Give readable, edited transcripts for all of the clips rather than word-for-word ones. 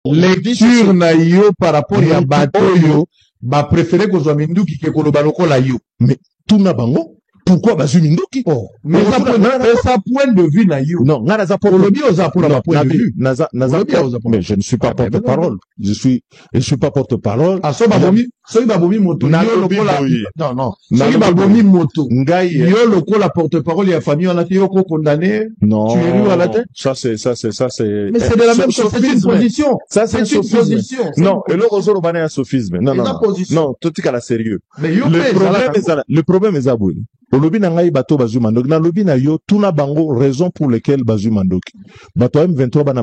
lecture na yo par rapport ya batoyo ba préféré ko zwa minduki ke ko lobaloko la yo. Mais tout na bango. Pourquoi bazu minduki? Mais ça point de vue na yo. Non, nga naza pour le bio za pour la point de vue. Naza mais je ne suis pas porte-parole. Je suis pas porte-parole. Ah so babomi moto yo lokola. Non. So babomi moto. Ngai yo lokola porte-parole ya famille on a été condamné. Non. Tu es à la tête. Ça c'est. Mais c'est de la même chose, c'est une position. Ça c'est une position. Non, et le rosoro bané un sophisme. Non. Non, tout est à la sérieux. Mais le problème est aboué. Au lobby nangai bato bazu mandoki na lobby na yo tuna bango raison pour lesquelles bazu mandoki bato M23 bana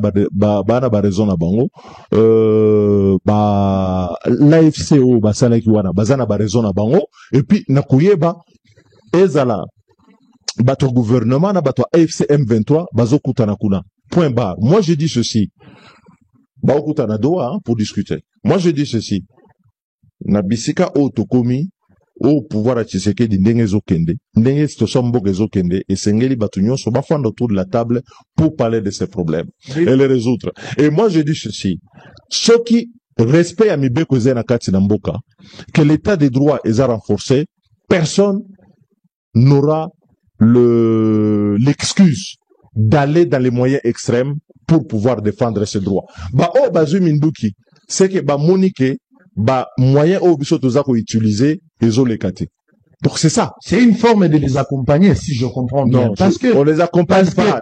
ba raison na bango l'AFCO basala ki wana bazana ba raison na bango et puis na kuyeba ezala bato gouvernement na bato AFC M23 bazokutana kuna point barre. Moi je dis ceci bakutana doa pour discuter. Moi je dis ceci na bisika otokomi au pouvoir à Tshisekedi ndenge ezokende ndenge situation mboka ezokende et sengeli batu nyonso bafanda autour de la table pour parler de ces problèmes et les résoudre. Et moi je dis ceci, ceux qui respect à mibeko zena kati na mboka, que l'état des droits est renforcé, personne n'aura l'excuse d'aller dans les moyens extrêmes pour pouvoir défendre ses droits. Ba o bazu minduki c'est que ba monique ba moyen au biso toza ko utiliser ezolekate. Donc c'est ça. C'est une forme de les accompagner si je comprends bien. Non, parce que on les accompagne pas.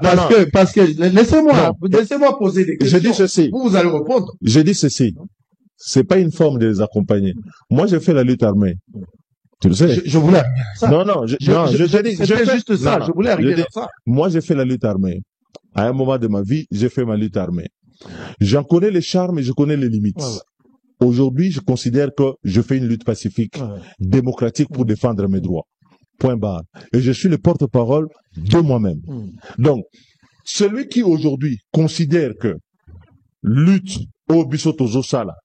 Parce que laissez-moi poser des questions. Je dis ceci. Vous allez répondre. Je dis ceci. C'est pas une forme de les accompagner. Moi j'ai fait la lutte armée. Tu le sais. Je voulais arriver à ça. Non, je dis c'est juste ça. Je voulais arriver à ça. Moi j'ai fait la lutte armée. À un moment de ma vie, j'ai fait ma lutte armée. J'en connais les charmes et je connais les limites. Ouais. Aujourd'hui, je considère que je fais une lutte pacifique, démocratique pour défendre mes droits. Point barre. Et je suis le porte-parole de moi-même. Donc, celui qui aujourd'hui considère que lutte au bisotozo sala,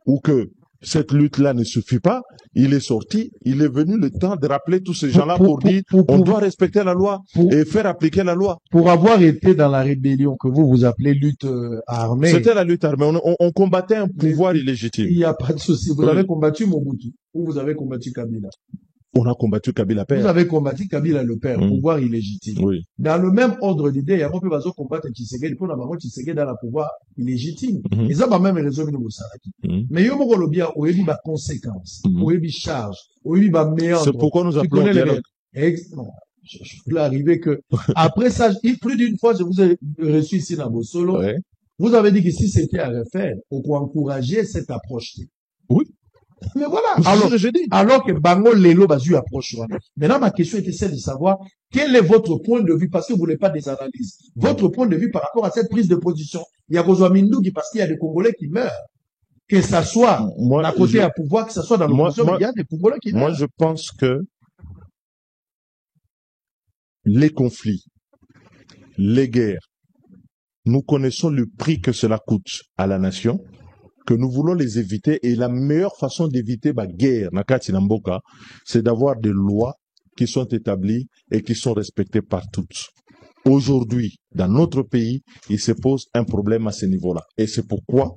ou que cette lutte-là ne suffit pas, il est sorti, il est venu le temps de rappeler tous ces gens-là pour dire on doit respecter la loi et faire appliquer la loi. Pour avoir été dans la rébellion que vous appelez lutte armée. C'était la lutte armée, on combattait un pouvoir illégitime. Il n'y a pas de souci. Vous avez combattu Mobutu ou vous avez combattu Kabila? On a combattu Kabila père. Vous avez combattu Kabila le père, pouvoir illégitime. Oui. Dans le même ordre d'idée, il y a un peu besoin de combattre Tshisekedi pour n'avoir Tshisekedi dans le pouvoir illégitime. Et ça va même résoudre le Salaki. Mais il y a un bien où il y a des conséquences, où il y a des charges, où il y a des méandres. C'est pourquoi nous appelons le dialogue. Je voulais arriver que, après ça, plus d'une fois, je vous ai reçu ici dans vos solos. Ouais. Vous avez dit que si c'était à refaire, on peut encourager cette approche. Oui. Mais voilà. Alors que Bango Lelo Bazu approche. Maintenant, ma question était celle de savoir quel est votre point de vue, parce que vous voulez pas des analyses. Votre point de vue par rapport à cette prise de position. Il y a besoin Mindougi parce qu'il y a des Congolais qui meurent. Que ça soit à côté à pouvoir, que ça soit dans l'opposition, il y a des Congolais qui meurent. Moi, je pense que les conflits, les guerres, nous connaissons le prix que cela coûte à la nation, que nous voulons les éviter, et la meilleure façon d'éviter la guerre, c'est d'avoir des lois qui sont établies et qui sont respectées par tous. Aujourd'hui, dans notre pays, il se pose un problème à ce niveau-là. Et c'est pourquoi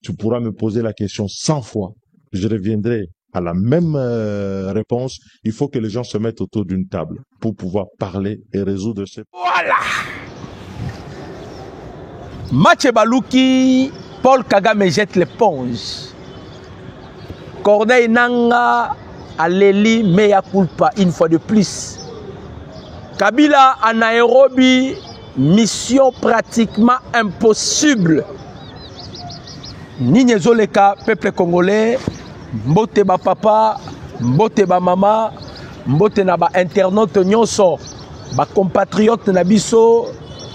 tu pourras me poser la question 100 fois. Je reviendrai à la même réponse. Il faut que les gens se mettent autour d'une table pour pouvoir parler et résoudre ces... Voilà! Mathieu Balouki, Paul Kagame jette l'éponge. Corneille Nanga, Aleli, mea culpa une fois de plus. Kabila à Nairobi, mission pratiquement impossible. Nini Zoleka, peuple congolais, mbote ba papa, mbote ba mama, mbote na ba internaute nyonso, ba compatriotes na biso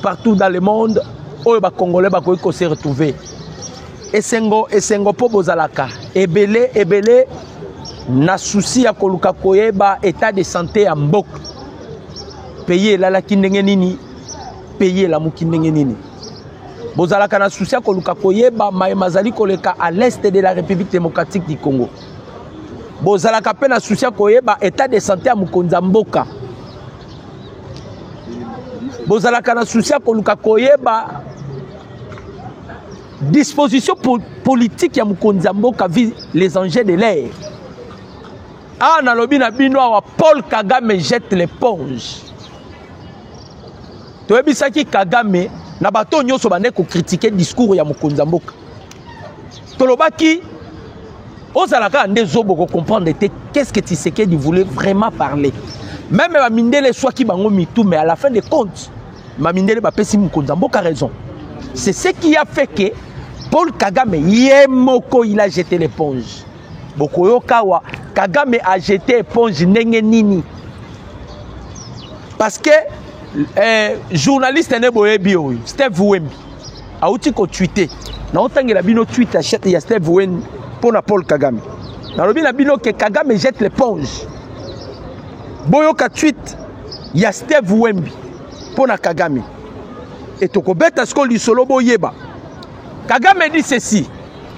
partout dans le monde, oyo ba congolais ba ko se retrouver. Esengo po bozalaka, ebele na souci ya koluka koyeba état de santé ya mboka. Payer la kindenge nini, payer la mukindenge nini. Bozalaka na souci ya koluka koyeba mazali koleka à l'est de la République démocratique du Congo. Bozalaka pe na souci ya koyeba état de santé ya mukonza mboka. Bozalaka na souci ya koluka koyeba disposition politique ya mokonzi mboka vu les enjeux de l'air. Ah, na lobi na bino wa Paul Kagame jette l'éponge. Toyebisaki Kagame na bato nyonso bande ko critiquer discours ya mokonzi mboka. Tolobaki ozalaka nde zobo ko comprendre qu'est-ce que Tshisekedi voulait vraiment parler. Même Mamindele soit qui bango mitou, mais à la fin des comptes, Mamindele ba pesi mokonzi mboka raison. C'est ce qui a fait que Paul Kagame yemoko il a jeté l'éponge. Bokoyo kawa Kagame a jeté l'éponge nenge nini. Parce que journaliste ne boyebi oyo Steve Wembi a outi ko tweeter. Na otangela bino tweet achète ya Steve Wembi pour na Paul Kagame. Na lobi na bino que Kagame jette l'éponge. Boyoka tweet ya Steve Wembi pour na Kagame. Et tokobeta sko lisolo boyeba. Kagame dit ceci: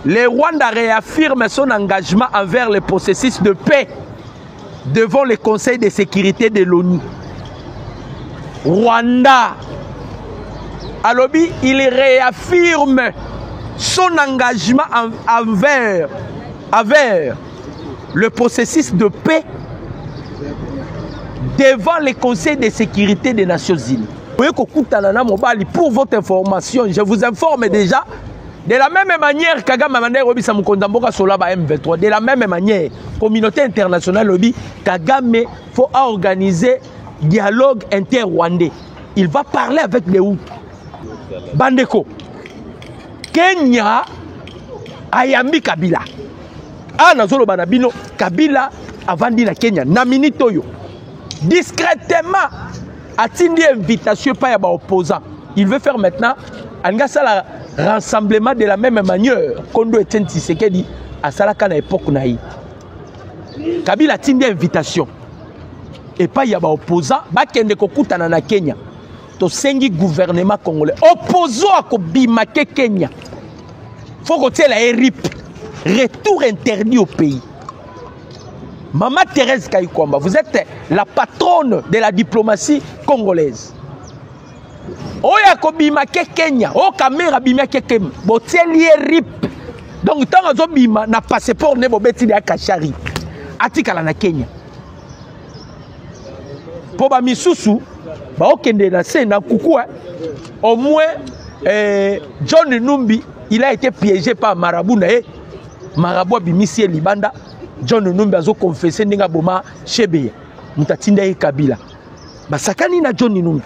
le Rwanda réaffirme son engagement envers le processus de paix devant le Conseil de sécurité de l'ONU. Rwanda, alobi, il réaffirme son engagement envers le processus de paix devant le Conseil de sécurité des Nations Unies. Pour votre information, je vous informe déjà, de la même manière, Kagame M23, de la même manière, communauté internationale lobby, Kagame faut organiser dialogue inter-rwandais. Il va parler avec les Hutus. Bandeko, Kenya, Ayambi Kabila. Ah, Nazolo Banabino, Kabila avant de la Kenya, Namini Toyo. Discrètement, a-t-il invitation par les opposants. Il veut faire maintenant un rassemblement de la même manière qu'on doit être Tshisekedi à Salaka à l'époque naï. Kabila a-t-il invitation. Et pas y a des opposants, bakende kokutana na Kenya. To sengi gouvernement congolais. Opposant à Kobimake Kenya. Faut que tu aies la RIP. Retour interdit au pays. Maman Thérèse Kayikwamba, vous êtes la patronne de la diplomatie congolaise. Oya Kobimake Kenya. O kamera bimake Kenya. Boteli RIP. Donc tant que bima na passeport ne bobeti de Kachari. Atikala na Kenya. Poba misusu ba okende na sena kukua au moins John Numbi il a été piégé par Marabout nae Marabout bimisi libanda John Numbi azo confesser ndinga boma Chebeya mutatinda e Kabila basakani na John Numbi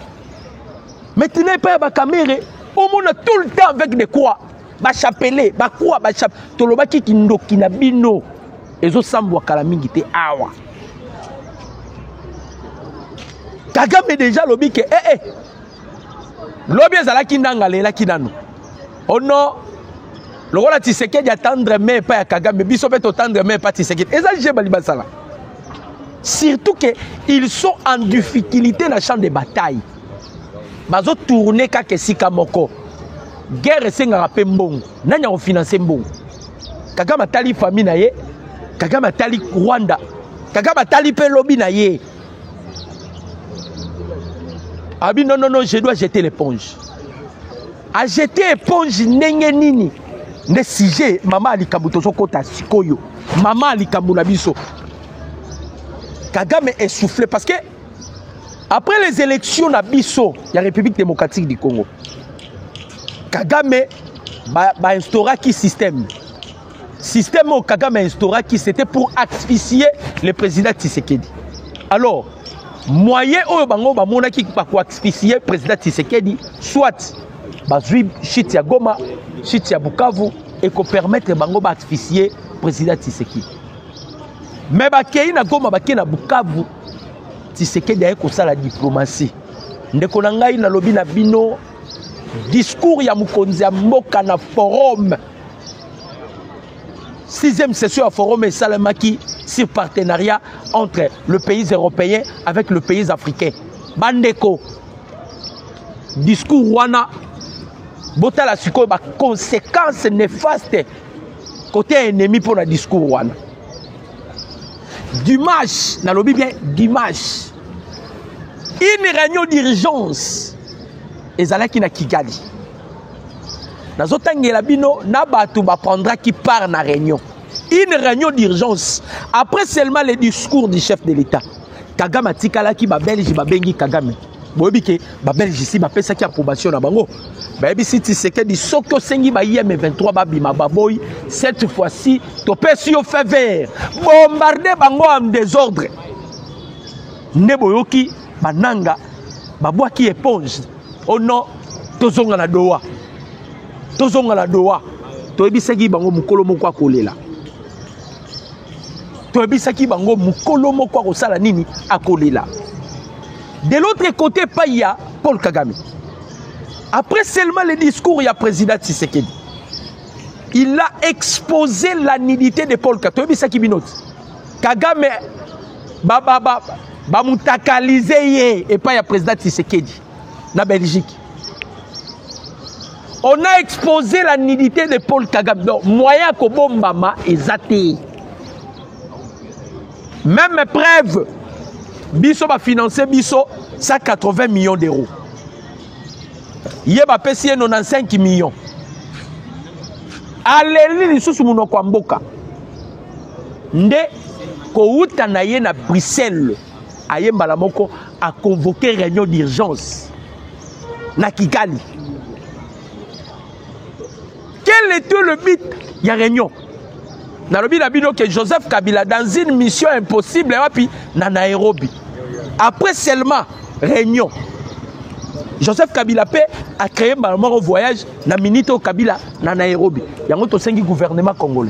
maintenant pas ba caméra au monde tout le temps avec des quoi ba chapelet ba quoi ba chap tolobaki kindoki na bino ezo sambwa kala mingi te awa Kagame déjà lobby que lobby ezalaki ndanga lelaki nano. Oh non, le roi Tshisekedi attendre mais pas Kagame, biso peut attendre mais pas Tshisekedi. Ezalije balibasala. Surtout que ils sont en difficulté dans le champ de bataille. Bazo tourner kaka sika moko. Guerre senga pe mbongo. Nanya o financer mbongo. Kagame tali famille na ye, Kagame tali Rwanda. Kagame tali pe lobby na ye. Ah oui, non, je dois jeter l'éponge. A jeter l'éponge, nini. Ne sujet, maman alikabuto sokota sikoyo. Maman alikabu biso. Kagame est soufflé parce que après les élections na biso, la République démocratique du Congo, Kagame ba instaura qui système. Système où Kagame instaura qui c'était pour asphyxier le président Tshisekedi. Alors, moyen oyo bango ba monaki pa ko asphyxier président Tshisekedi soit bazui shit ya Goma, shit ya Bukavu et ko permettre bango ba asphyxier président Tshisekedi. Mais ba kei na Goma ba kei na Bukavu Tshisekedi a ko sala diplomatie. Ndeko na ngai na lobi na bino discours ya mokonzi ya mboka na forum 6e session à forum et Salamaki sur partenariat entre le pays européen avec le pays africain. Bandeko, discours wana, botala siko ba conséquences néfastes côté ennemi pour le discours wana. Dimanche, na lobi bien dimanche, une réunion d'urgence ezalaki na Kigali. nazotangela bino na batu ba prendra qui part na réunion. Une réunion d'urgence. Après seulement le discours du chef de l'État. Kagame atikala ki ba Belge ba bengi Kagame. Boyebi ke ba Belge ici ba pesa ki approbation na bango. Ba yebi si Tshisekedi soko sengi ba IM23 ba bima ba boy. Cette fois-ci to pesi yo fait vert. Bombarder bango en désordre. Ne boyoki bananga ba boaki éponge. Oh non, tozonga na doa. Tozonga na doa. To yebi seki bango mukolo moko akolela. Toebisaki bango mukolo moko akosala nini akolela. De l'autre côté, pas il y a Paul Kagame. Après seulement le discours, il y a président Tshisekedi. Il a exposé la nudité de Paul Kagame. Toebisaki binot. Kagame ba mutakalize et pas il y a président Tshisekedi na Belgique. On a exposé la nudité de Paul Kagame. Donc moyen ko bombama ezate. Même preuve, Bisso va financer Bisso 180 millions d'euros. Il va payer 95 millions. Allez, les sous mon kwamboka. Nde kouta na ye na Bruxelles. Aye Mbalamoko a convoqué réunion d'urgence. Na Kigali. Quel était le but? Il y a réunion. Nalobi Nabino que Joseph Kabila dans une mission impossible et puis na Nairobi. Après seulement réunion, Joseph Kabila a créé un voyage na Minito Kabila na Nairobi. Il y a un autre gouvernement congolais.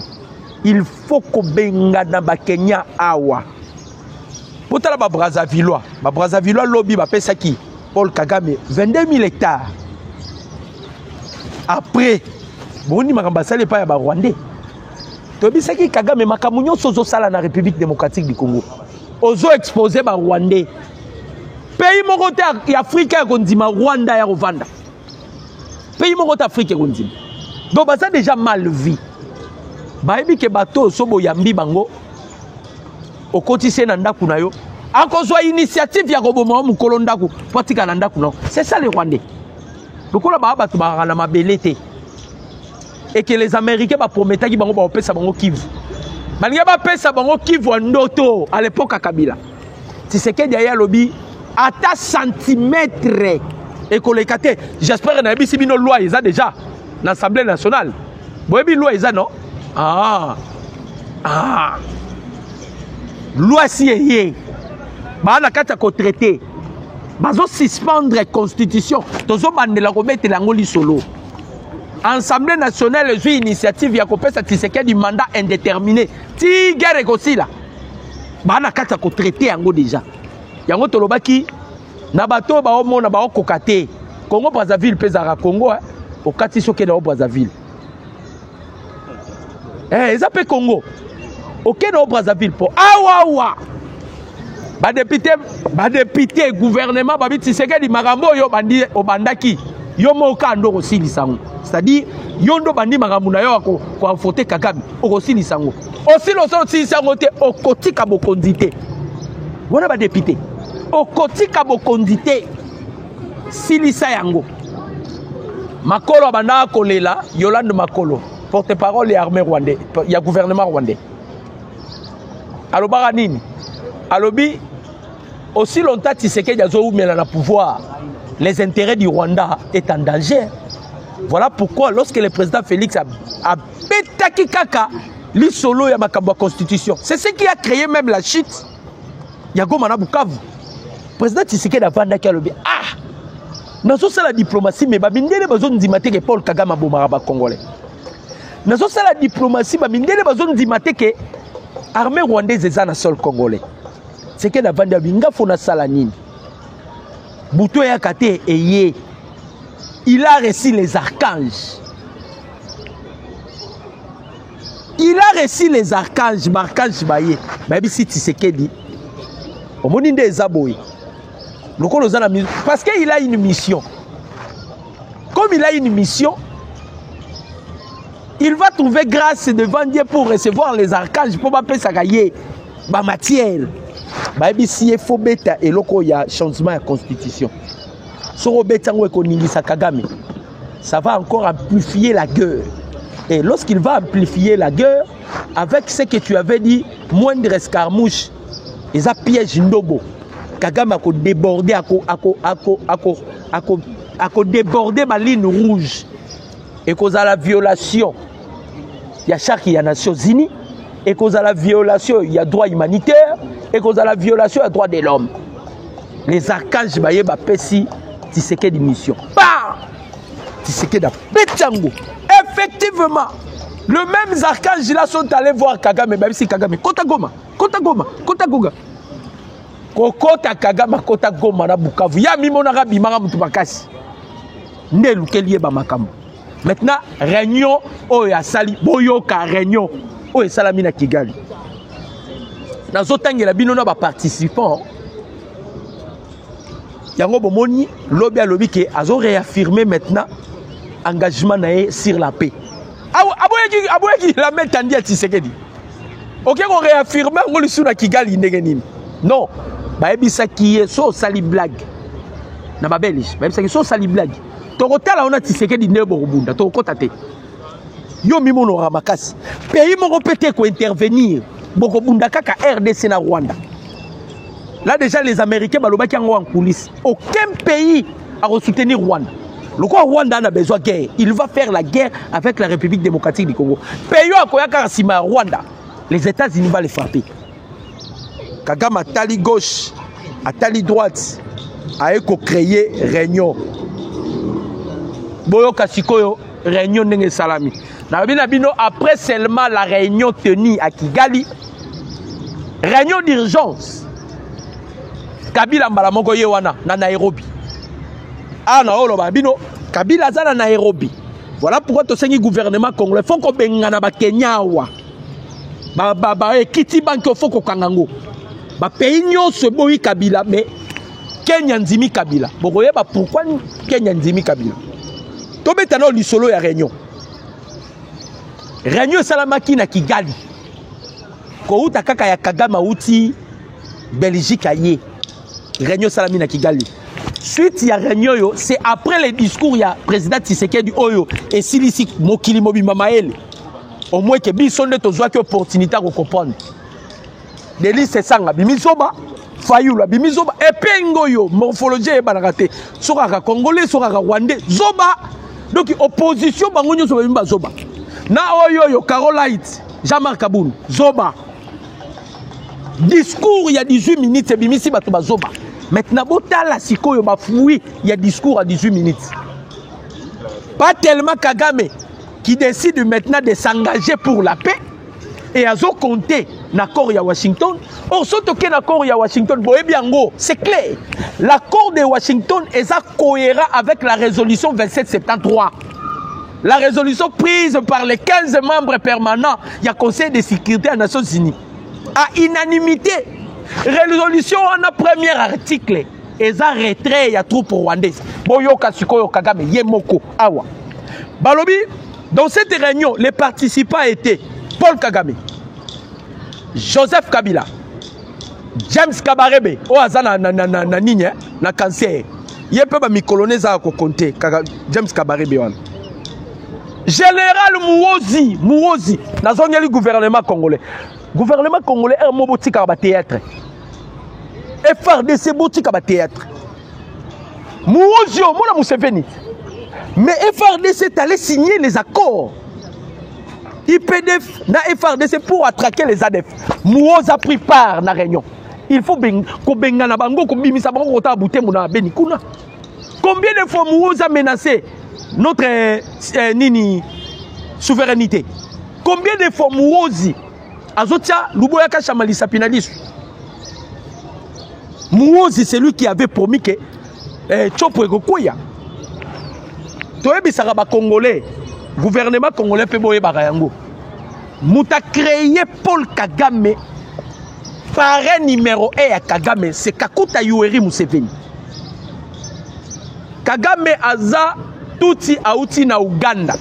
Il faut que benga na ba Kenya awa. Potala ba Brazzaville lobby ba pesa ki Paul Kagame 22 000 hectares. Après boni makambasale pa ya ba Rwandais. Tobisaki Kagame makamunyo sozo sala na République démocratique du Congo. Ozo exposé ba Rwandais. Pays mokote ya Afrika ya kondima Rwanda ya Rwanda. Pays mokote Afrika ya kondima. Donc ça déjà mal vu. Ba ebi ke bato sobo yambi bango. Okotise na ndaku na yo. Akozwa initiative ya koboma mukolo ndaku patika na ndaku na. C'est ça les Rwandais. Lokola ba bato ba na mabelete. Et que les Américains promettaient qu'ils vont payer ça bango Kivu. Malgré ba pesa bango Kivu ndoto à l'époque à Kabila. Tshisekedi ya lobby à ta centimètre et kolekate. J'espère na biso bino loi ils a déjà l'Assemblée nationale. Boyebi loi ils a non? Loi si yé. Ba na kata ko traité. Bazo suspendre constitution. Tozo bandela ko mettre la ngoli solo. Assemblée nationale a une initiative ya kopesa Tshisekedi du mandat indéterminé. Ti guerre aussi là. Bana kata ko traité yango déjà. Yango tolobaki na bato ba omona ba okokate. Congo Brazzaville pesara Congo au kati soke na Brazzaville. Ils appellent Congo. OK na Brazzaville pour awa. Ba député gouvernement ba Tshisekedi makambo yo bandi obandaki. Yo moka ndo kosili sango. C'est-à-dire yondo bandi makambo na yo ko voter Kagame okosili sango. Osilo sili sango te okotika bokondité. Wana ba député. Okotika bokondité. Silisa yango. Makolo banda kolela Yolande Makolo, porte-parole et armée rwandais, il y a gouvernement rwandais. Alobara nini? Alobi aussi longtemps Tshisekedi azo mela na pouvoir. Les intérêts du Rwanda est en danger. Voilà pourquoi lorsque le président Félix a pétaki kaka li solo ya makambo constitution, c'est ce qui a créé même la chute. Ya Goma na Bukavu. Président Tshisekedi a vanda ki alobi nazo sala diplomatie mais ba mindele bazo ndimate ke Paul Kagame abomaka ba Congolais. Nazo sala diplomatie ba mindele bazo ndimate ke armée rwandaise eza na sol congolais. C'est que la vanda binga fona sala nini. Bouto ya kate eye. Il a reçu les archanges. Il a reçu les archanges, marchanges baye. Babi si Tshisekedi. Omoni nde ezaboyi. Parce qu'il a une mission. Comme il a une mission, il va trouver grâce devant Dieu pour recevoir les archanges pour m'appeler ça gailler ma matière. Babi si il faut beta et loko ya changement de constitution. Soro beta ngo ekoningisa Kagame. ça va encore amplifier la guerre. Et lorsqu'il va amplifier la guerre, avec ce que tu avais dit, moindre escarmouche, ils ont piège Ndobo. Kagame a débordé, a débordé ma ligne rouge. Et cause à la violation, il y a charte, il y a Nations Unies. Et cause à la violation, il y a droit humanitaire. Et cause à la violation, il y a droit de l'homme. Les archanges, bah, Pessi, Tshisekedi mission. Bah! Tshisekedi a Betchango. Effectivement, le même archange là sont allés voir Kagame, même si Kagame, Kota Goma. Kokota Kagame, Kota Goma na Bukavu. Ya mimonara bimara mutubakasi. Ne lukeliye ba makambo. Maintenant, réunion, oh ya sali, boyoka réunion, oh ya salami na Kigali. Dans autant bino na ba participants, yango bomoni, lobby à lobby qui a réaffirmé maintenant engagement sur la paix. Aboyeki la mettre en dia Tshisekedi. Ok, on réaffirme, on lui souna Kigali negenine. Non, bah ebisa qui est so sali blague. Na ba belge, bah ebisa qui so sali blague. Tokotala on a Tshisekedi nebo rubunda, tokotate. Yo mimono ramakasi. Pays mo pété ko intervenir. Boko bunda kaka RDC na Rwanda. Là déjà les Américains balobaki en coulisses. Aucun pays a soutenir Rwanda. Le Rwanda a besoin de guerre. Il va faire la guerre avec la République démocratique du Congo. Pays à Rwanda, les États-Unis vont les frapper. Kagame a tali gauche, a tali droite, a créé réunion. Boyo Kasikoyo, réunion Nenge Salami. Après seulement la réunion tenue à Kigali, réunion d'urgence. Kabila Mbalamoko Yewana, na Nairobi. Ah non, Kabila Zana Nairobi. Voilà pourquoi tu sais le gouvernement congolais. Il faut qu'on bengana ba Kenya wa. Kiti banque faut qu'on kangango. Ba pays nyo se boyi Kabila mais Kenya nzimi Kabila. Bokoye ba pourquoi Kenya nzimi Kabila. Tobe tano lisolo ya réunion. Réunion salamaki na Kigali. Ko uta kaka ya Kagame uti Belgique aye. Réunion salami na Kigali. Suite il y a réunion, c'est après les discours il y a président Tshisekedi Oyo et Silisi Mokili Mobimba Maël. Au moins que bisonde tozwa ki opportunité ko comprendre. Deli c'est sanga bimizoba fayula bimizoba epengo yo morphologie e banakate soka ka congolais soka ka rwandais zoba donc opposition bango nyoso bimba zoba. Na oyo yo Carolite Jean-Marc Kaboul zoba. Discours il y a 18 minutes et bimisi bato bazoba. Maintenant, la sikoyo bafoui, il y a discours à 18 minutes. Pas tellement Kagame qui décide maintenant de s'engager pour la paix et à zo compter l'accord à Washington. Or, surtout que l'accord à Washington, c'est clair. L'accord de Washington est cohérent avec la résolution 2773. La résolution prise par les 15 membres permanents du Conseil de sécurité des Nations Unies. À unanimité. Résolution en a premier article et ça retrait ya troupes rwandaises. Boyoka Sikoyo Kagame Yemoko Awa. Balobi, dans cette réunion, les participants étaient Paul Kagame, Joseph Kabila, James Kabarebe, Oazana na nigne na cancer. Yepe ba mikolone za ko compter James Kabarebe wana. Général Muozi, na zone du gouvernement congolais. Gouvernement congolais est un mot boutique à théâtre. FRDC boutique à théâtre. Mouozio, mon Museveni. Mais FRDC est allé signer les accords. IPDF na FRDC pour attraquer les ADF. Mouoz a pris part à la réunion. Il faut qu'on benga na bango, qu'on bimisa bango kota abouté mouna benikuna. Combien de fois Mouoz a menacé notre souveraineté? Combien de fois Mouozi Azotia, Luboyaka Chamalisa Pinalis. Mouozi, c'est lui qui avait promis que Tchopo Gokoya. Toyebi Saraba Congolais, gouvernement congolais Peboye Barayango. Mouta créé Paul Kagame, parrain numéro 1 à Kagame, c'est Kakuta Yoweri Museveni. Kagame Aza, Tuti Aouti na Uganda.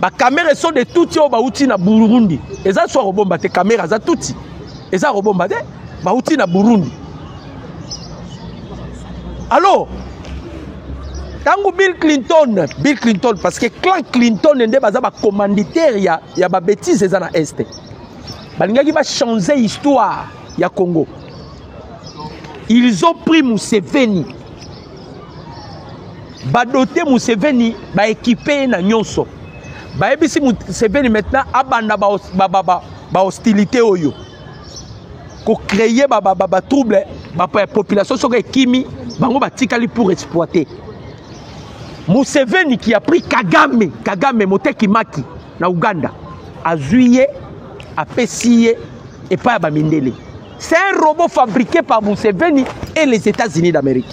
Les caméras sont de tout outil na Burundi. Et ça soit robomba te caméras za touti. Et ça robomba de outil na Burundi. Alors Tango Bill Clinton, parce que clan Clinton nde baza ba commanditaire ya ba bêtises za na est. Balingaki va changer histoire ya Congo. Ils ont pris Museveni. Ba doté Museveni, ba équipé na nyonso. Ba ebisi Museveni maintenant abanda ba hostilité oyo. Ko créer ba trouble ba population soko ekimi bango batikali pour exploiter. Museveni qui a pris Kagame Moteki Maki na Uganda a juillet a pessié et pas à Mindele. C'est un robot fabriqué par Museveni et les États-Unis d'Amérique.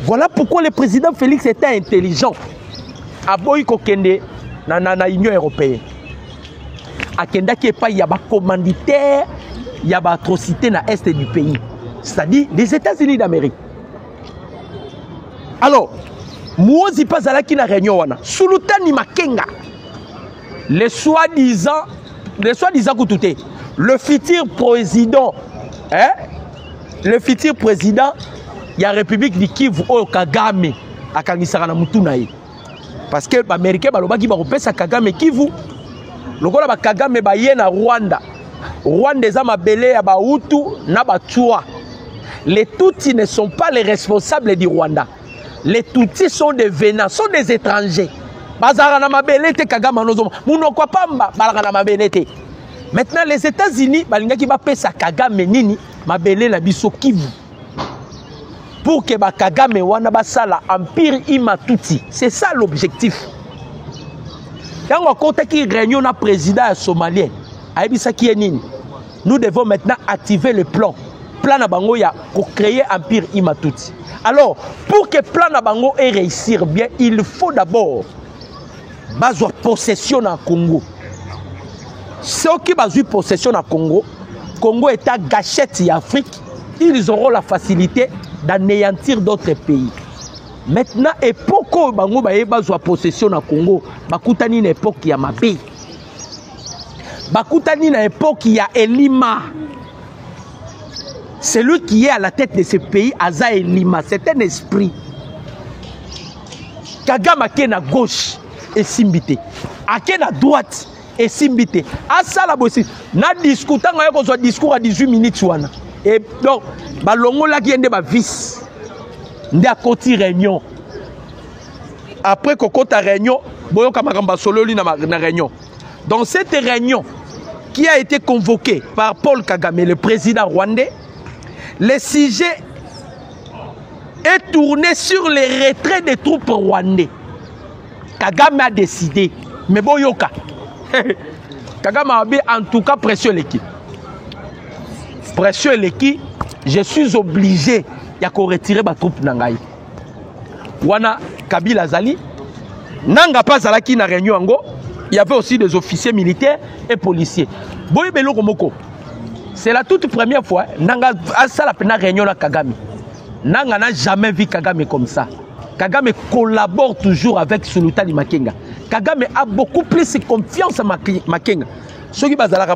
Voilà pourquoi le président Félix était intelligent. A boy kokende na Union européenne. A kenda qui pas y a ba commanditaire, y a ba atrocité na est du pays. C'est-à-dire les États-Unis d'Amérique. Alors, Mouozi Pazalaki na réunion wana. Sultani Makenga. Les soi-disant Koutouté. Le futur président, le futur président, il y a la République du Kivu au Kagame à Kangisara na Mutunaï. Parce que les Américains balobaki ba repesa Kagame Kivu. Lokola ba Kagame ba yena Rwanda. Rwanda za mabele ya ba Hutu na ba Tchwa. Les Tutsis ne sont pas les responsables du Rwanda. Les Tutsis sont des venants, sont des étrangers. Maintenant, les États-Unis, pour que Kagame wana basala empire imatuti. C'est ça l'objectif. Quand on a qui réunion na président somalien, nous devons maintenant activer le plan. Plan na bango ya pour créer empire imatuti. Alors, pour que plan na bango ait réussir bien, il faut d'abord bazoa possession na Congo. Ceux qui bazoa possession na Congo, Congo est à gâchette en Afrique, ils auront la facilité d'anéantir d'autres pays. Maintenant, époque où bango bazoa possession na Congo, bakutani na époque ya Mabé. Bakutani na époque ya Elima. Celui qui est à la tête de ce pays, Aza Elima, c'est un esprit. Kagame a na gauche et Simbité. A na droite et Simbité. Asa la bossi. Na discours, tant qu'on a discours à 18 minutes. Et donc, balongo la qui est de vice. Nde a côté réunion. Après qu'on a réunion, boyo kamakamba solo li na réunion. Dans cette réunion qui a été convoquée par Paul Kagame, le président rwandais, le sujet est tourné sur les retraits des troupes rwandais. Kagame a décidé, mais boyoka. Kagame a dit en tout cas pression l'équipe. Pression l'équipe, je suis obligé de retirer ma troupe nangai. Wana Kabila Zali, nanga pas zalaki na réunion ango, il y avait aussi des officiers militaires et policiers. Boye belo komoko. C'est la toute première fois nanga asala pena réunion na Kagame. Nanga n'a jamais vu Kagame comme ça. Kagame collabore toujours avec Sultani Makenga. Kagame a beaucoup plus confiance à Makenga. Ceux qui bazala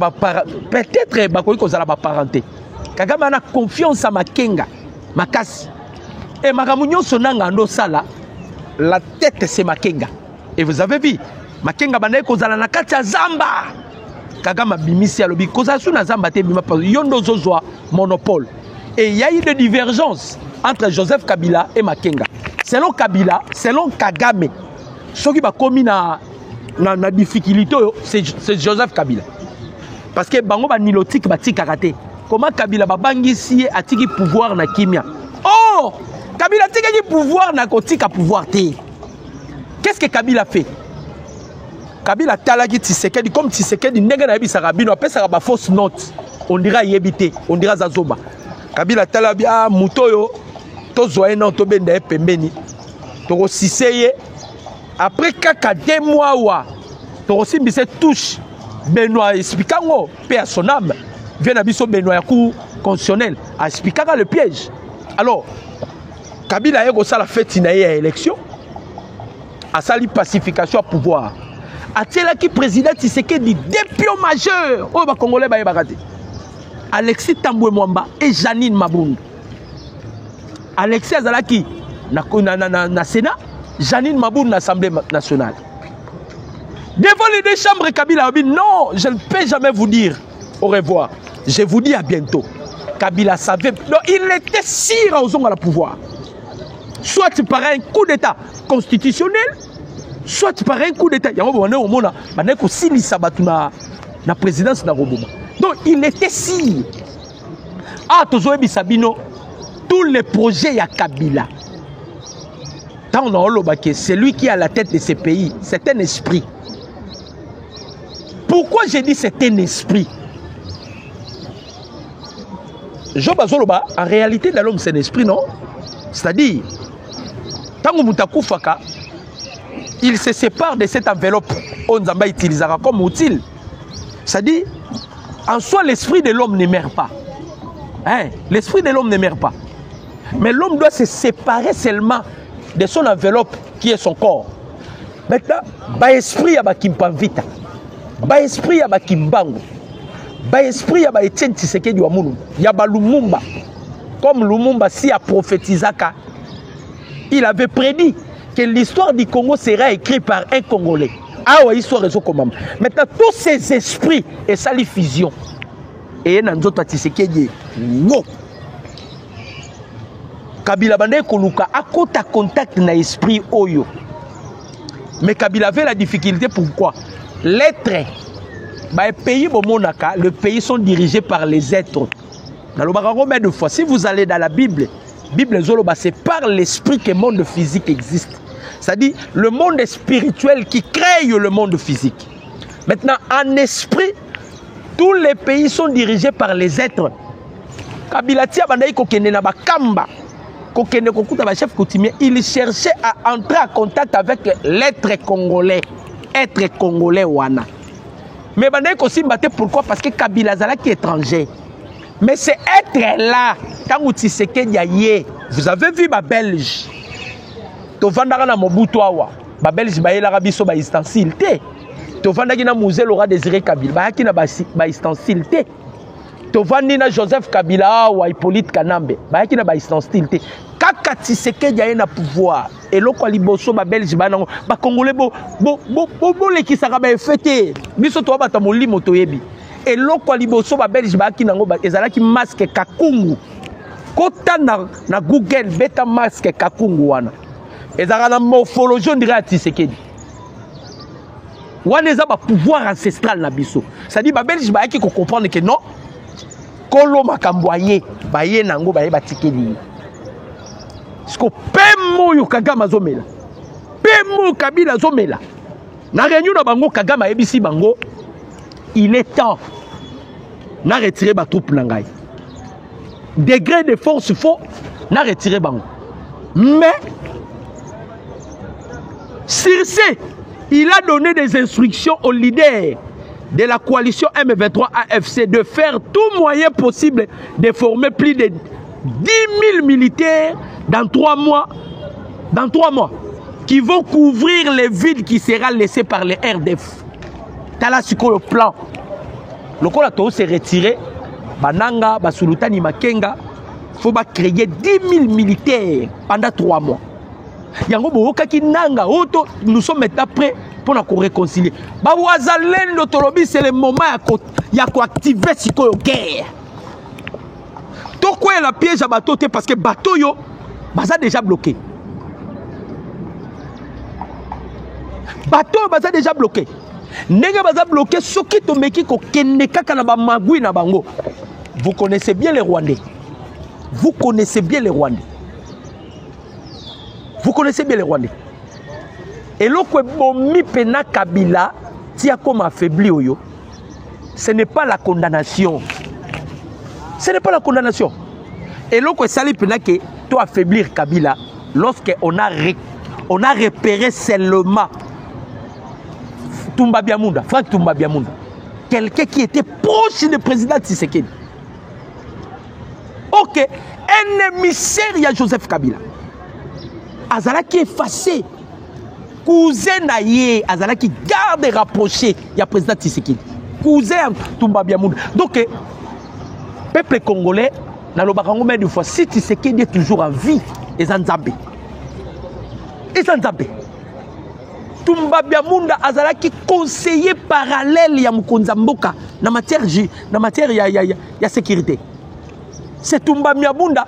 peut-être bakoli kozala ba parenté. Kagame a confiance à Makenga. Makasi. Et Makamunyo sonanga ndo sala la tête c'est Makenga. Et vous avez vu Makenga banaye kozala na kati ya zamba. Kagame bimisi alobi kozala suna zamba te bima yondo zozwa monopole. Et il y a eu des divergences entre Joseph Kabila et Makenga. Selon Kabila, selon Kagame, ceux qui va commis na difficulté, c'est Joseph Kabila. Parce que bango ba nilotique ba ti karaté. Comment Kabila ba bangisi atiki pouvoir na kimia. Oh, Kabila tiki pouvoir na kotika pouvoir te. Qu'est-ce que Kabila fait? Kabila talaki Tshisekedi comme Tshisekedi ndenge na yebisa rabino apesa ba fausse note. On dira yebité, on dira zazoba. Kabila talabi a mutoyo tozoye na tobenda e pembeni. Toko siseye après kaka 2 mois wa toko simbise touche Benoît expliquant paix à son âme. Vient à biso Benoît ya cour constitutionnel a expliqué le piège. Alors Kabila a ça la fête na élection. A sali pacification à pouvoir. A tela qui président Tshisekedi des pions majeurs au ba congolais ba yebakate. Alexis Tambwe Mwamba et Janine Mabundu. Alexis Azalaki na Sénat, Janine Maboun, l'Assemblée nationale. Devant les deux chambres, Kabila a dit non, je ne peux jamais vous dire au revoir. Je vous dis à bientôt. Kabila savait. Donc, il était si raison à la pouvoir. Soit par un coup d'État constitutionnel, soit par un coup d'État. Il y a la présidence de Roboma. Donc, il était si. Ah, Tozoebi Sabino, tous les projets, il y a Kabila. C'est lui qui est à la tête de ces pays. C'est un esprit. Pourquoi j'ai dit c'est un esprit? Job Azoloba, en réalité, l'homme, c'est un esprit, non? C'est-à-dire, Tango Moutakou Faka, il se sépare de cette enveloppe Onzamba utilisera comme outil. C'est-à-dire, en soi, l'esprit de l'homme ne meurt pas. Hein? L'esprit de l'homme ne meurt pas. Mais l'homme doit se séparer seulement de son enveloppe qui est son corps. Maintenant, ba esprit ya ba Kimpavita, ba esprit ya ba Kimbango, ba esprit ya ba Etienne Tshisekedi wa Mulumba, ya ba Lumumba. Comme Lumumba si a prophétisé, il avait prédit que l'histoire du Congo sera écrite par un Congolais. Ah ouais, histoire réseau comme maintenant tous ces esprits et ça les fusion. Et Nanzoto Tshisekedi, wow. Kabila Bande Koluka a côté contact na esprit Oyo. Mais Kabila avait la difficulté, pourquoi? L'être, le pays sont dirigés par les êtres. Dans le Baron, de fois, si vous allez dans la Bible, c'est par l'esprit que le monde physique existe. C'est-à-dire le monde spirituel qui crée le monde physique. Maintenant, en esprit, tous les pays sont dirigés par les êtres. Kabila Tia Bande Kokene na Bakamba. Il cherchait à entrer en contact avec l'être congolais. Être congolais wana. Mais aussi pourquoi? Parce que Kabila Zala qui est étranger. Mais c'est être là. Quand vous avez vu ma Belge. Tovandara na Mobutu awa. Ma Belge ba l'Arabie ba ustensile té. Tovandaki na musée Laura Désiré Kabila. Ba ki na ba ustensile té. Tovandi na Joseph Kabila ou Hippolyte Kanambe. Ba ki na ba ustensile té. Kaka Tshisekedi a na pouvoir. Et loko liboso ba Belge ba nango ba Congolais bo leki saka ba fêter. Biso to ba ta molimo to yebi. Et loko liboso ba Belge ba ki nango ba ezalaki masque kakungu. Kota na Google beta masque kakungu wana. Ezalaka na morphologie on dirait Tshisekedi. Wana eza ba pouvoir ancestral na biso. C'est-à-dire ba Belge ba ki ko comprendre que non. Kolo makamboye ba ye nango ba ye ba tikeli. Parce que Pemo yo Kagame azomela. Pemo Kabila azomela. Na réunion na bango Kagame ebisi bango. Il est temps. Na retirer ba troupe na ngai. Degré de force faut na retirer bango. Mais Circé, il a donné des instructions aux leaders de la coalition M23 AFC de faire tout moyen possible de former plus de 10 000 militaires dans 3 mois, qui vont couvrir les vides qui seront laissés par les RDF. Tala siko le plan. Le Kolato s'est retiré. Bananga, Basulutani Makenga, il faut créer 10 000 militaires pendant 3 mois. Yango boka kinanga auto nous sommes maintenant prêts pour nous réconcilier. Ba wazalendo tolobi c'est le moment ya ko activer siko yo guerre. Pourquoi la piège à bateau parce que bateau yo baza déjà bloqué. Bateau baza déjà bloqué. Nenge baza bloqué soki to meki ko kende kaka na ba magui na bango. Vous connaissez bien les Rwandais. Vous connaissez bien les Rwandais. Vous connaissez bien les Rwandais. Et l'autre bomi pena Kabila tia comme affaibli oyo. Ce n'est pas la condamnation. Ce n'est pas la condamnation. Et l'autre sali pena que toi affaiblir Kabila lorsqu'on a repéré seulement Toumba Biamunda, Franck Toumba Biamunda, quelqu'un qui était proche du président Tshisekedi. Ok, un émissaire, il y a Joseph Kabila. Azala qui est effacé. Cousin Naye, Azala qui garde rapproché, il y a président Tshisekedi. Cousin Toumba Biamunda. Donc, peuple congolais, dans le Barango, mais une fois, si Tshisekedi est toujours en vie, les Nzambe. Et ça nzambe. Tumba Biamunda azalaki conseiller parallèle ya Mukonza Mboka na matière ya sécurité. C'est Tumba Biamunda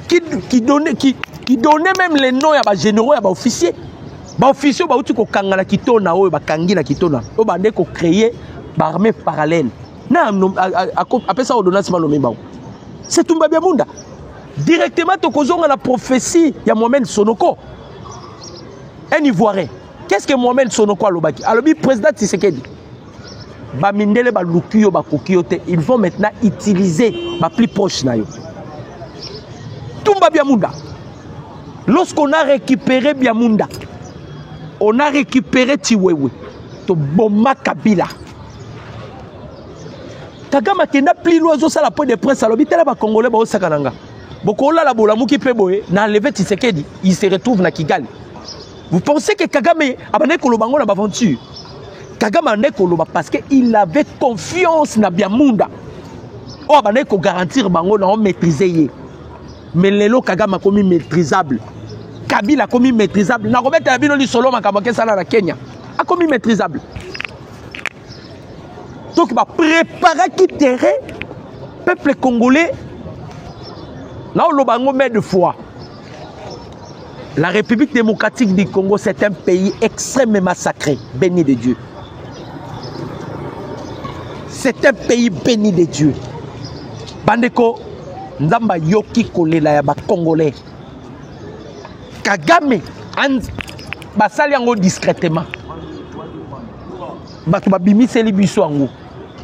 qui donnait même les noms ya ba généraux ya ba officiers. Ba officiers ba uti ko kangala kitona oyo ba kangi na kitona. O ba ndeko créer ba armée parallèle. Na après ça ordonnance malomé ba. C'est Tumba Biamunda. Directement tokozonga la prophétie ya Mohamed Sonoko. Un Ivoirien. Qu'est-ce que Mohamed Sonoko alobaki? Alobi président Tshisekedi. Ba mindele ba lukiyo ba kokiyote, ils vont maintenant utiliser ba plus proche na yo. Tumba Biamunda. Lorsqu'on a récupéré Biamunda, on a récupéré Tiwewe. To Boma Kabila. Kagama kenda plus loin ça la point de presse alobi tela ba congolais ba osakananga. Bokola la bola muki peboye na levé Tshisekedi, il se retrouve na Kigali. Vous pensez que Kagame abane kolobango na aventure? Kagame ane koloba parce qu'il avait confiance na Biamunda. Oh abane ko garantir bango na on maîtriser. Mais lelo Kagame a commis maîtrisable. Kabila a commis maîtrisable. Na remettre la bino li solo makamake sala na Kenya. A commis maîtrisable. Donc va préparer qui terrain peuple congolais. Là on lobango met de foi. La République démocratique du Congo, c'est un pays extrêmement sacré, béni de Dieu. C'est un pays béni de Dieu. Bandeko, Nzamba yoki kolela ya ba Congolais. Kagame, basali yango discrètement. Bato babimi seli biso yango.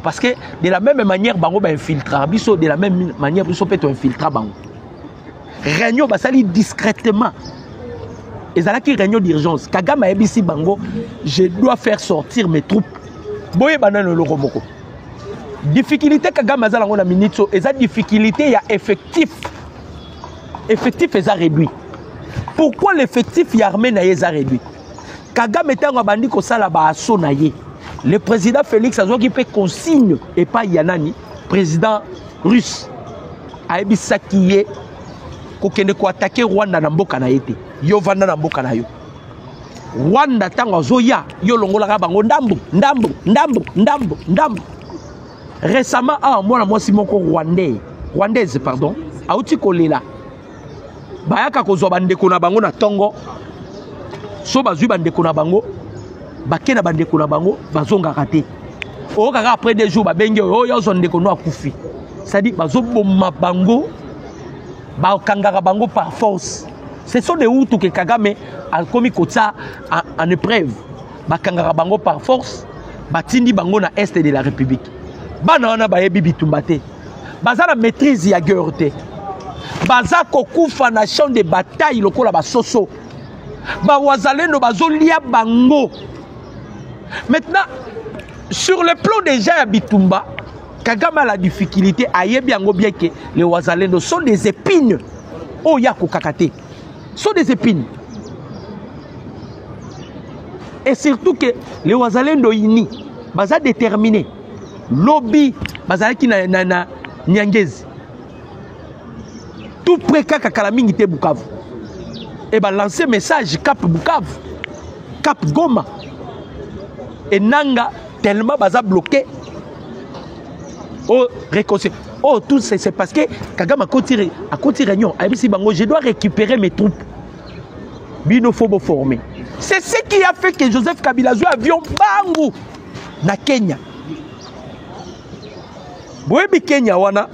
Parce que de la même manière, bango ba infiltra. Biso de la même manière, biso peut infiltra bango. Réunion basali discrètement. Et ça là qui réunion d'urgence. Kagame a ici bango, je dois faire sortir mes troupes. Boye banane le roboko. Difficulté Kagame a la minute et ça difficulté il y a effectif. Effectif est réduit. Pourquoi l'effectif y armé na est réduit? Kagame est un bandi ko sala ba asso na ye. Le président Félix Azouki qui fait consigne et pas Yanani, président russe. A ebisa qui est ko kende ko attaquer Rwanda na mboka na yete. Yo vanda na mboka na yo. Rwanda tango zoya yo longola bango ndambo. Récemment moi moi si moko rwandaise pardon, auti kolela. Bayaka kozwa bandeko na bango na tongo. So bazui bandeko na bango, bakena bandeko na bango bazonga raté. O kaka après des jours ba benge o yo zondeko no akufi. Ça dit bazo bomma bango ba kangaka bango par force. Ce sont des Hutus que Kagame a commis ça en épreuve. Bakangara bango par force, batindi bango na est de la République. Bana wana ba yebi bitumbate. Baza na maîtrise ya guerre te. Baza kokufa na champ de bataille lokola ba soso. Ba wazalendo bazolia bango. Maintenant sur le plan déjà ya bitumba, Kagame a la difficulté à yebi yango bien que les wazalendo sont des épines. Oh ya kokakate. Sont des épines. Et surtout que les Wazalendo ini, baza déterminé. Lobby, baza ki na Nyangezi. Tout près kaka kalamingi te Bukavu. Et ba lancer message Cap Bukavu, Cap Goma. Et Nanga tellement baza bloqué. Oh réconcilier. Oh tout c'est parce que Kagame a continué réunion. Je dois récupérer mes troupes. Bino faut former. C'est ce qui a fait que Joseph Kabila joue avion bangu na Kenya. Boebi Kenya wana.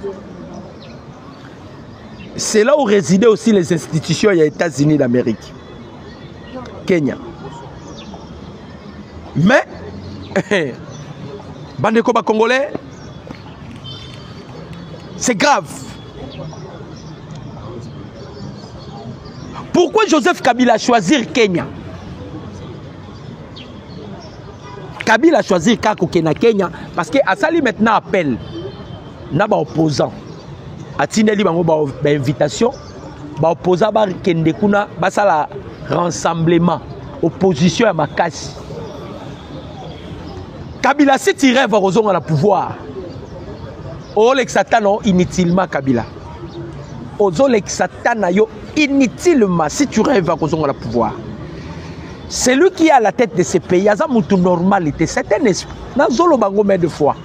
C'est là où résidaient aussi les institutions des États-Unis d'Amérique. Kenya. Mais bandeko ba Congolais, c'est grave. Pourquoi Joseph Kabila a choisi Kenya? Kabila a choisi Kenya parce que Asali maintenant appelle naba opposant. Atineli bango ba invitation, ba opposant ba kende kuna ba sala rassemblement, opposition à Makasi. Kabila s'est tiré vers Ozonga la pouvoir. Olek Satano inutilement Kabila. Ozolek Satana yo inutilement si tu rêves à Ozonga la pouvoir. celui qui est à la tête de ce pays, c'est normalité, c'est un esprit. Nazolo bango mais de fois.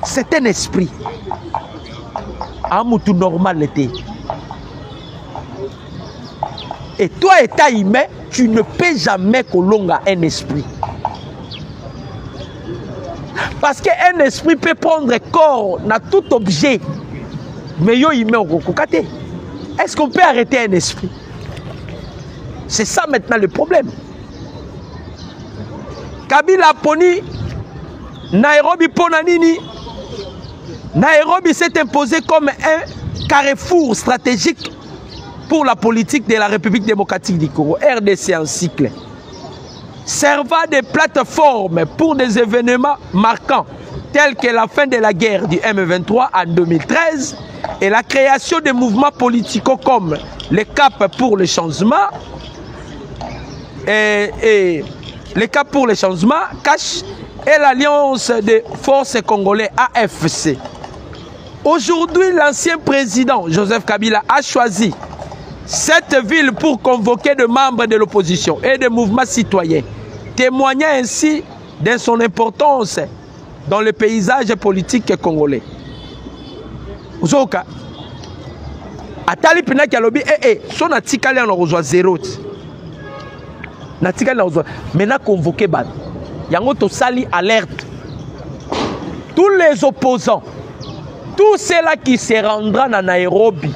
C'est un esprit. Amoutou normalité. Et toi, état humain, tu ne peux jamais colonga un esprit. Parce qu'un esprit peut prendre corps dans tout objet. Mais yo humain au kokate. Est-ce qu'on peut arrêter un esprit? C'est ça maintenant le problème. Kabila Poni, Nairobi Ponanini, Nairobi s'est imposé comme un carrefour stratégique pour la politique de la République démocratique du Congo, RDC en cycle, servant de plateforme pour des événements marquants tels que la fin de la guerre du M23 en 2013 et la création de mouvements politiques comme le Cap pour le changement et le Cap pour le changement, CACH, et l'Alliance des forces congolaises AFC. Aujourd'hui, l'ancien président Joseph Kabila a choisi cette ville pour convoquer des membres de l'opposition et des mouvements citoyens, témoignant ainsi de son importance dans le paysage politique congolais. Ozoka, atali pina kialobi son atikali en rejoint zéro. Natikali en rejoint. Maintenant convoqué ban. Yango to sali alerte. Tous les opposants, tous ceux-là qui se rendront à Nairobi,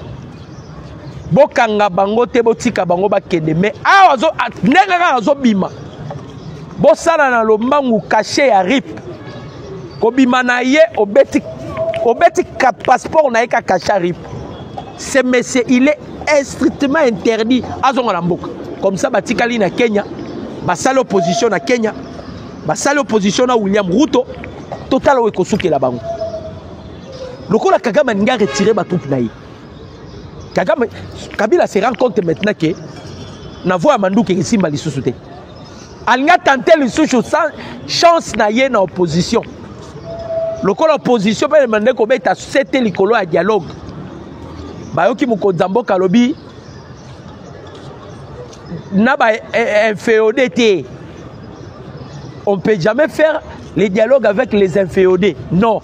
bokanga bango te botika bango bakende mais awazo nenga azo bima bosala na lombangu caché ya rip ko bima na ye obeti ka passeport na eka caché rip. Ce monsieur il est strictement interdit azonga na mboka comme ça batikali na Kenya basala opposition na Kenya basala opposition na William Ruto total o ekosuke la bango lokola Kagame nga retirer batoupe na ye. Kabila se rend compte maintenant que na voix Mandouke ici mali sous-souté. Alinga tenté le sous sans chance na yé na opposition. Lokola opposition peut demander ko beta c'était likolo à dialogue. Ba yoki mukonzambo kalobi na ba inféodé. On peut jamais faire les dialogues avec les inféodés. Non.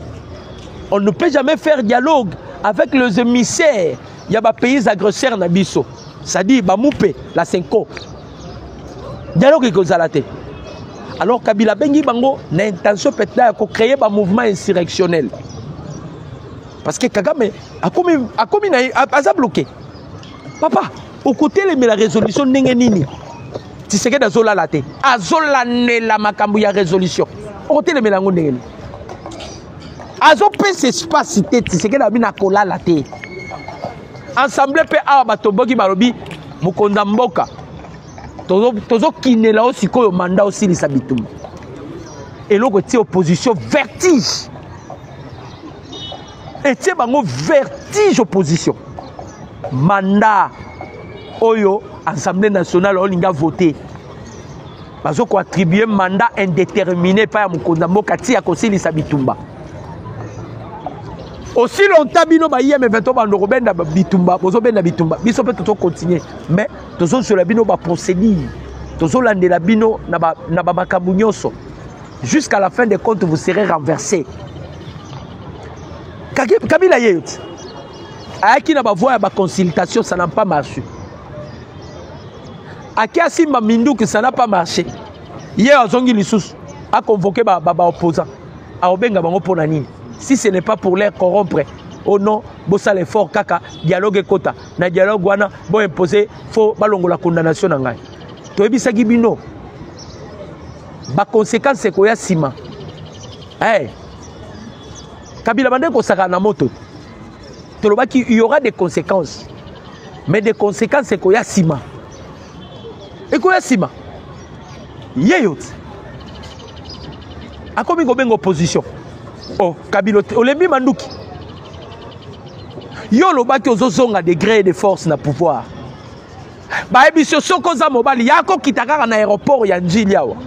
On ne peut jamais faire dialogue avec les émissaires. Il y a des pays agresseurs na biso. Ça dit Bamoupe, la Senko. Dialogue ekozalate. Alors Kabila bengi bango na intention peut-être de créer un mouvement insurrectionnel. Parce que Kagame a commis a bloqué. Papa, au côté de la résolution ndenge nini. Tu sais que dazola late. Azola ne la makambu ya résolution. Au côté de melango ndenge nini. Azo pèse espace cité, tu sais que na bina kola late. Ensemble pe awa batoboki balobi mukonda mboka tozo kinela aussi koyo mandat aussi li sabitumba et loko ti opposition vertige et ti bango vertige opposition mandat oyo Assemblée nationale olinga voter bazo ko attribuer mandat indéterminé pa ya mukonda mboka ti ya kosili sabitumba. Aussi longtemps bino ba yeme veto ba ndoko benda bitumba bozo benda bitumba biso pe toto continuer mais tozo sur la bino ba procédure tozo landela bino na ba makambu nyonso jusqu'à la fin des comptes vous serez renversé. Kabila yeyot ayaki na ba voix ya ba consultation ça n'a pas marché. Akiasi Mamindu que ça n'a pas marché. Hier azongi lisusu a convoqué ba opposant a obenga bango pona nini. Si ce n'est pas pour les corrompre, oh non, bossa l'effort kaka, dialogue kota, na dialogue wana, bon imposer, faut balongo la condamnation nangai. Toebi sagibino, ba conséquence c'est koya sima. Hey, Kabila bande ko saka na moto. Tolobaki il y aura des conséquences, mais des conséquences c'est koya sima. Et koya sima, yeyot. A komi go bengo opposition. Oh, Kabila, Olembi Mandouki. Yo lo baki ozozonga degré de force na pouvoir. Ba ebiso soko za mobali yako kitaka na aéroport ya Njili yawa.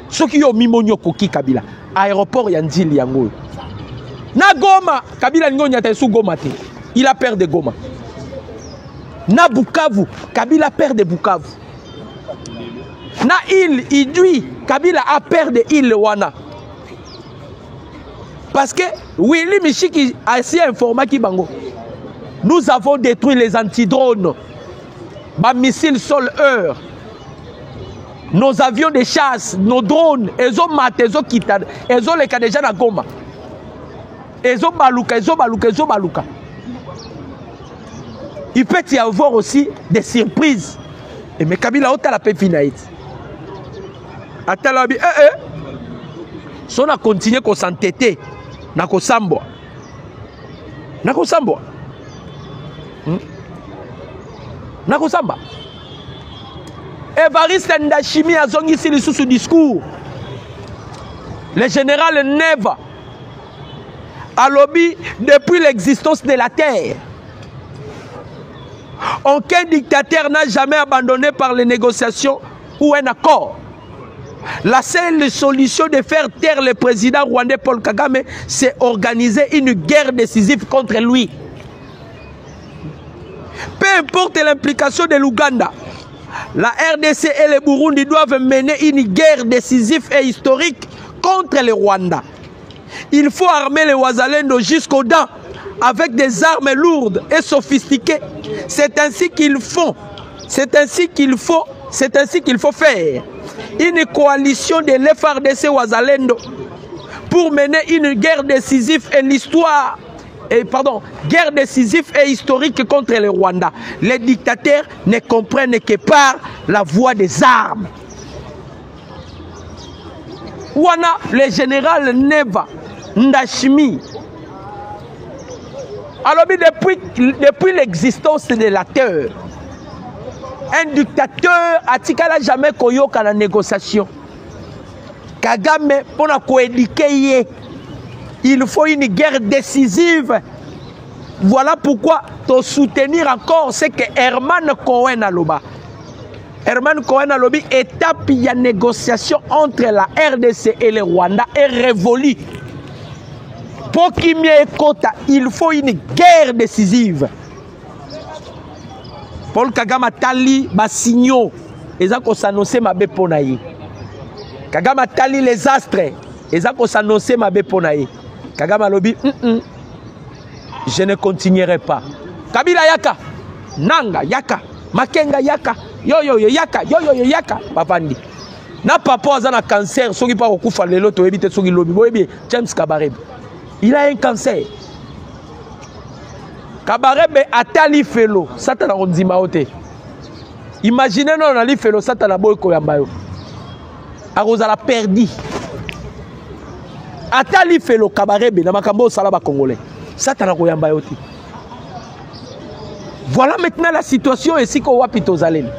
Soki yo mimonyo koki Kabila, aéroport ya Njili yango. Na Goma, Kabila ngonya ta su Goma te. Il a peur de Goma. Na Bukavu, Kabila perd de Bukavu. na île idui Kabila a peur de île wana parce que Willy Michiki a si informé qui bango nous avons détruit les antidrones ba missiles sol-heure nos avions de chasse nos drones ezo mat ezo kita ezo leka déjà na Goma ezo baluka il peut y avoir aussi des surprises et mais Kabila ota la paix finale atalabi si on a continué qu'on s'entêter na kosambwa Évariste Ndashimi a zongi ici sous ce discours le général Neva a lobby depuis l'existence de la terre. Aucun dictateur n'a jamais abandonné par les négociations ou un accord. La seule solution de faire taire le président rwandais Paul Kagame, c'est organiser une guerre décisive contre lui. Peu importe l'implication de l'Ouganda, la RDC et le Burundi doivent mener une guerre décisive et historique contre le Rwanda. Il faut armer les Wazalendo jusqu'aux dents avec des armes lourdes et sophistiquées. C'est ainsi qu'il faut faire une coalition de l'FRDC Wazalendo pour mener une guerre décisive guerre décisive et historique contre le Rwanda. Les dictateurs ne comprennent que par la voie des armes. Wana, le général Neva Ndashimi, alors depuis l'existence de la terre, un dictateur a tikala jamais koyoka la négociation. Kagame pour la coédiquer, il faut une guerre décisive. Voilà pourquoi te soutenir encore c'est que Herman Cohen aloba. Herman Cohen alobi étape il y a négociation entre la RDC et le Rwanda est révolue. Pour qu'il y ait quota, il faut une guerre décisive. Paul Kagame tali basigno ezako s'annoncer ma beponaye. Kagame tali les astres ezako s'annoncer ma beponaye. Kagame lobi je ne continuerai pas. Kabila yaka nanga yaka makenga yaka yo yaka papandi. Na papa azana cancer soki pa okufa lelo to ebite soki lobi boyebi James Kabarebe. Il a un cancer. Kabarebe atali felo satana ondima ote. Imaginez non ali felo satana boy ko yambayo. Akozala perdi. Atali felo Kabarebe na makambo salaba congolais. Satana ko yambayo te. Voilà maintenant la situation ici ko wapito zaleni.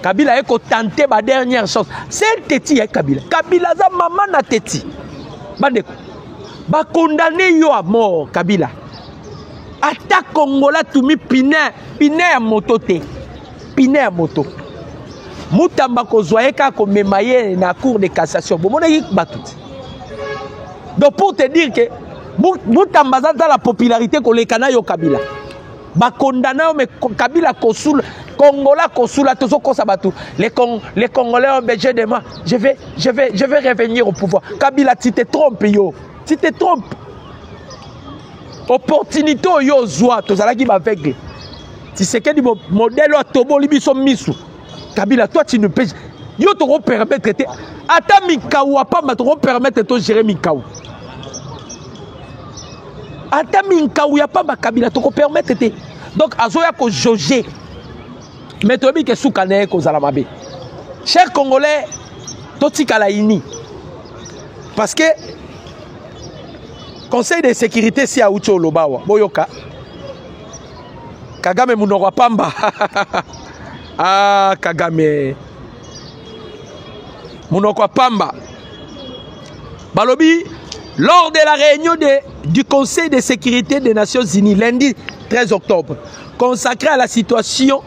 Kabila eko tenter ba dernière chance. C'est teti ya Kabila. Kabila za maman na teti. Bandeko. Ba condamné yo à mort Kabila. Ata Kongola tumi pine ya moto te. Pine ya moto. Mutamba ko zoyeka ko memaye na cour de cassation. Bomona yi batuti. Donc pour te dire que Mutamba za la popularité ko lekana yo Kabila. Ba condamné mais Kabila kosul Kongola kosula tozo kosa batu. Les Congolais ont besoin de moi. Je vais revenir au pouvoir. Kabila tu te trompes yo. Tu te trompes. Opportunité yo zoa tozala ki ba aveugle. Tu sais que du modèle à tobo libiso misu. Kabila toi tu ne peux yo te permettre te ata mikawa pa ma te permettre to gérer mikawa. Ata mikawa ya pa ba Kabila te permettre te. Donc azoya ko joger. Mais to bi ke soukane ko zala mabe. Chers Congolais, totikala ini. Parce que Conseil de sécurité si à Ucho Lobawa, Boyoka. Kagame Munoro Pamba. Ah, Kagame. Munoro Pamba. Balobi, lors de la réunion du Conseil de sécurité des Nations Unies, lundi 13 octobre, consacré à la situation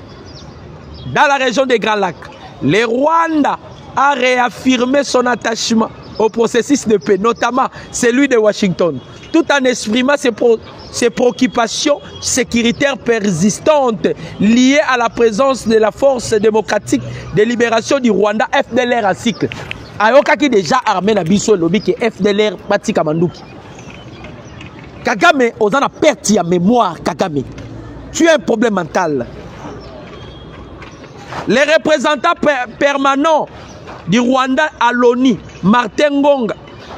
dans la région des Grands Lacs, le Rwanda a réaffirmé son attachement au processus de paix, notamment celui de Washington, tout en exprimant ses préoccupations sécuritaires persistantes liées à la présence de la force démocratique de libération du Rwanda, FDLR à cycle. Ayoka qui déjà armé na biso lobby que FDLR Bati Kamanduki. Kagame, on a perdu la mémoire, Kagame. Tu as un problème mental. Les représentants permanents du Rwanda à l'ONU, Martin Ngonga,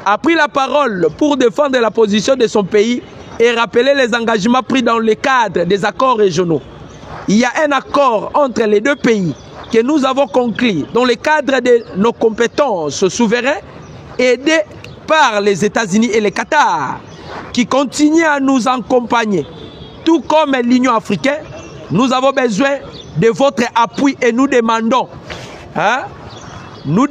a pris la parole pour défendre la position de son pays et rappeler les engagements pris dans le cadre des accords régionaux. Il y a un accord entre les deux pays que nous avons conclu dans le cadre de nos compétences souveraines aidés par les États-Unis et le Qatar qui continuent à nous accompagner. Tout comme l'Union africaine, nous avons besoin de votre appui et nous demandons, nous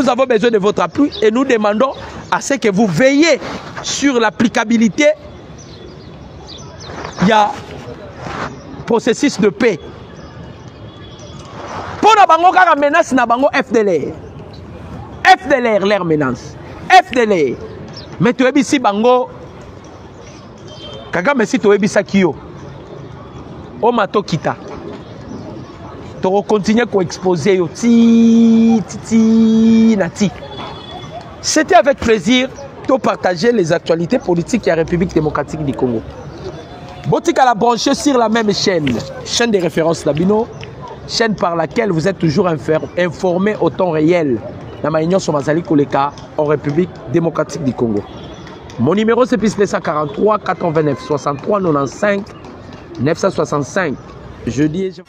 avons besoin de votre appui et nous demandons à ce que vous veillez sur l'applicabilité il y a processus de paix. Pour la bango kaka menace na bango FDLR. FDLR leur menace. FDLR. Mais tu es ici bango Kagame si tu es ici Sakio. O mato kita. Tu continuer à exposer yo nati. C'était avec plaisir de partager les actualités politiques de la République démocratique du Congo. Botika la brancher sur la même chaîne de référence d'Abino, chaîne par laquelle vous êtes toujours informé au temps réel dans ma union sur Mazali Koleka en République démocratique du Congo. Mon numéro c'est plus 243 89 63 95 965. Je dis